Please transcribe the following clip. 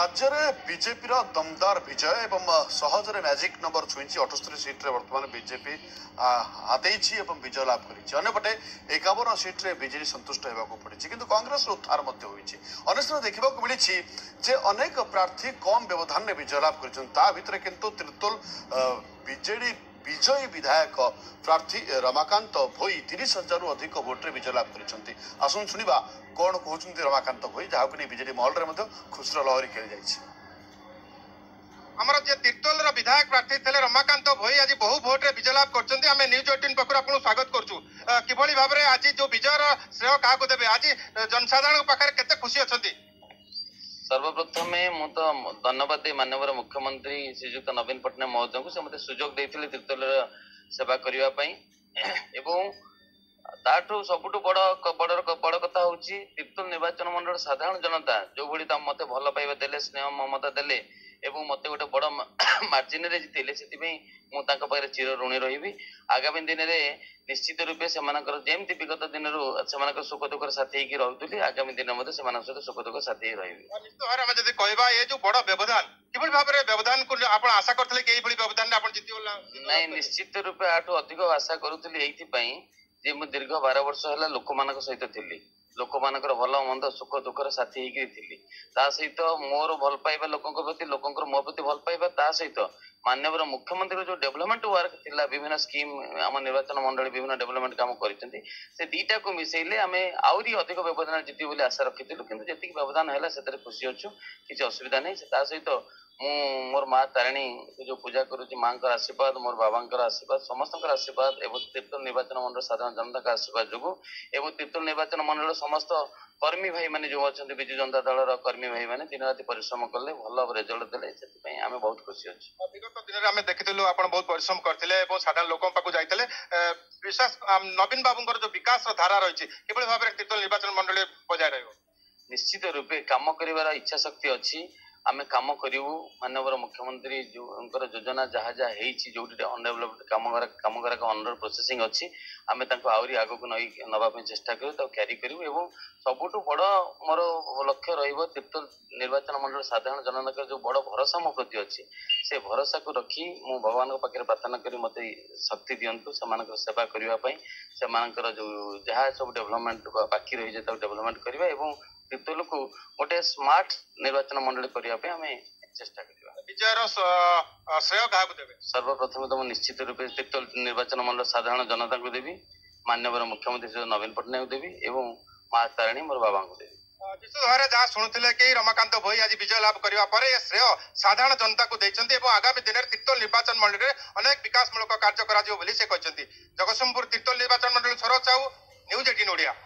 राज्य में बीजेपी दमदार विजय एवं सहजरे मैजिक नंबर छुई 78 सीट्रे बर्तमान बीजेपी हाथी विजय लाभ करपटे 51 सीट्रे बीजेपी संतुष्ट होगा पड़ी कि कांग्रेस उद्धार अनेक देखा मिली अनेक प्रार्थी कम व्यवधान में विजय लाभ कर किंतु त्रितोल बीजेडी विजयी विधायक प्रार्थी रमाकांत भोई 30,000 अधिक भोट्रे विजय लाभ कर आसुन शुणा कौन कहते रमाकांत भोई जहाँ को बीजेडी महल में खुशीर लहरी खेली जाइए। आमर जे तीर्तोल विधायक प्रार्थी थे रमाकांत भोई आज बहु भोट्रे विजय लाभ कर न्यूज 18 पक्ष आपको स्वागत करूँ किभली भाव में आज जो विजयर श्रेय क्या देवे आज जनसाधारण पाखे केते खुशी अच्छा। सर्वप्रथम मु तो धन्यवाद दे माननीय मुख्यमंत्री श्रीजुक्त नवीन पट्टनायक महोदय को से मते सुजोग देथिले तीर्तोल सेवा करिवा पई एवं ताठू सबुठू बड़ कथा होची तीर्तोल निर्वाचन मंडल साधारण जनता जो भली मते भल पाइबा देले स्नेह ममता देले एवं मते गोटे बड़ मार्जिन रे जितेले सेति मु तांका पारे चिर ऋणी रहिबी। आगामी दिन में निश्चित रूपे से जमती विगत दिन से सुख दुख साथी रही आगामी दिन में सहित सुख दुख साथी रही। निश्चित भाव में जब कहवा ये जो बड़ व्यवधान किभली भाव में व्यवधान को आपण आशा करथले कि एही व्यवधान आपण जितियोला नहीं निश्चित रूपे आठू अधिक आशा करूथली एथि पई जे मु दीर्घ 12 वर्ष हैला लोक मानक सहित थिली लोक मानकर भल मंद सुख दुखर साथी होगी थी ता सहित मोर भल पाइबा लोकों प्रति लोकों मो प्रति भल पाइबा ता सहित माननीय मुख्यमंत्री जो डेवलपमेंट वर्क थिला विभिन्न स्कीम आम निर्वाचन मंडली विभिन्न डेवलपमेंट काम करते से दीटा को मिसेले आम आहरी अधिक व्यवधान जीत बोली आशा रखीलु कि जी व्यवधान है से खुशी अच्छु किसी असुविधा नहीं सहित मु मोर माँ तारिणी जो पूजा करुच्ची माँ आशीर्वाद मोर बाबा आशीर्वाद समस्त आशीर्वाद एवं तीर्तोल निर्वाचन मंडल साधारण जनता का आशीर्वाद जो एवं तीर्तोल निर्वाचन मंडल समस्त कर्मी भाई मैंने जो अच्छा विजु जनता दल कर्मी भाई मैंने दिन राति परिश्रम कले भल रिजल्ट देले से आम बहुत खुशी अच्छे। विगत दिन में देखिलु आप बहुत परिश्रम करते साधारण लोक पाक जाते विशेष नवीन बाबू जो विकास धारा रही कि भाव में तीर्तोल निर्वाचन मंडल बजाय रही निश्चित रूपे काम कर इच्छा शक्ति अच्छी आमे काम करूँ माननीय मुख्यमंत्री जो योजना जहाँ जहाँ जो अनडेवलप्ड काम करा अंडर प्रोसेसिंग अच्छी आमे आहरी आग को नवाई चेष्टा करूँ क्यारी करूँ एवं सबुठू बड़ मोर लक्ष्य तीर्तोल निर्वाचन मंडल साधारण जनता जो बड़ भरोसा मो प्रति अच्छी से भरोसा को रखी मु भगवान पाखे प्रार्थना करी मत शक्ति दिंतु से सेवा करने से जो जहाँ सब डेवलपमेंट बाकी रही है डेवलपमेंट करवा तीर्तोल को गोटे स्मार्ट निर्वाचन मंडल करने आम चेष्टा करवा। विजयर श्रेय क्या देवे सर्वप्रथम तो निश्चित रूप तीर्तोल निर्वाचन मंडल साधारण जनता को देवी माननीय मुख्यमंत्री श्री नवीन पट्टनायक देवी एवं माँ तारिणी मोर बाबा को देवी। निश्चित भाव में जहाँ शुणुले कि रमाकांत भोई आज विजय लाभ करने पर श्रेय साधारण जनता को देते आगामी दिन में तीर्तोल निर्वाचन मंडल में अनेक विकासमूलक कार्य कर जगतसिंहपुर तीर्तोल निर्वाचन मंडल सरोज साहू न्यूज 18 ओडिया।